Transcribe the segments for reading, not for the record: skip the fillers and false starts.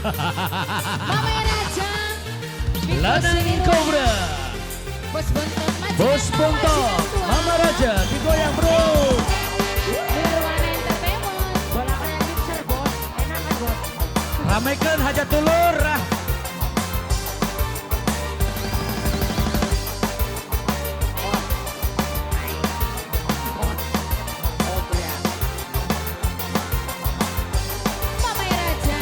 Mama Raja. Lanang Cobra. Bos Bontot maju. Bos Bontot. Mama Raja digoyang bro. Nirwana Entertainment. Bola kalian mixer bos, enak kan bos? Ramaikan hajat tulur. Mama Raja.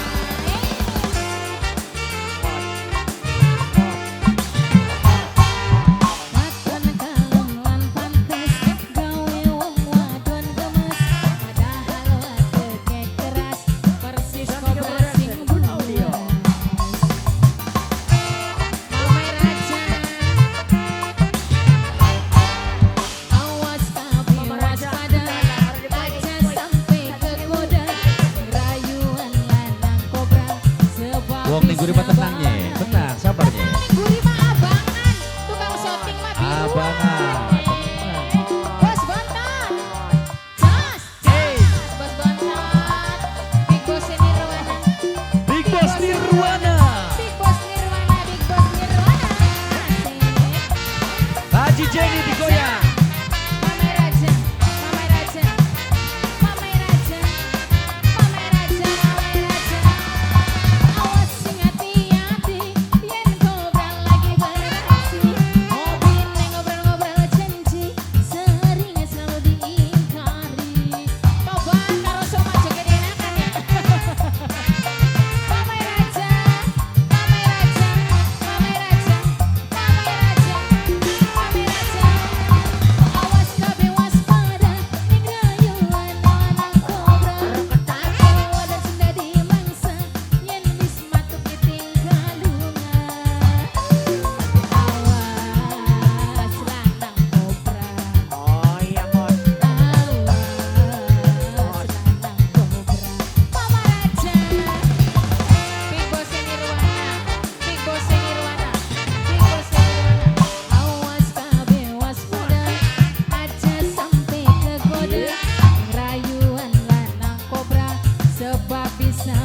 Wadon kalung lan pantes gawe wong wadon gemes. Padahal wadege keras persis kobra sing bunuh. Mama Raja. Awas tapi waspada. Aja sampai kegoda. Rayuan lanang kobra sebab Wong ning guri tenangnya. Tenang, sabarnya. Guri mah abangan, tukang syuting mah biru. Abangan. Bos Bontot, jos, Bos Bontot, Big Boss Nirwana, Big Boss Nirwana. Big Boss Nirwana, Big Boss Nirwana. Haji Jenny digoyang. Mama Raja, Mama Raja, Mama Raja, Mama Raja, Mama Raja. Awas sing hati-hati, yen kobra lagi beraksi. Hobi neng ngobrol-ngobrol janji, seringnya selalu diingkari. Coba karo sama joget enakan ya. Mama Raja, Mama Raja, Mama Raja, Mama Raja, Mama Raja. Awas kabeh waspada, ning rayuan lanang kobra. Tako dan sunda dimangsa, yen wis matuk ditinggal lunga. Awas lanang kobra. Oh iya bos. Awas lanang kobra. Mama Raja. Big Boss Nirwana, Big Boss Nirwana, Big Boss Nirwana. Awas kabeh waspada, aja sampai kegoda. Rayuan lanang kobra sebab bisa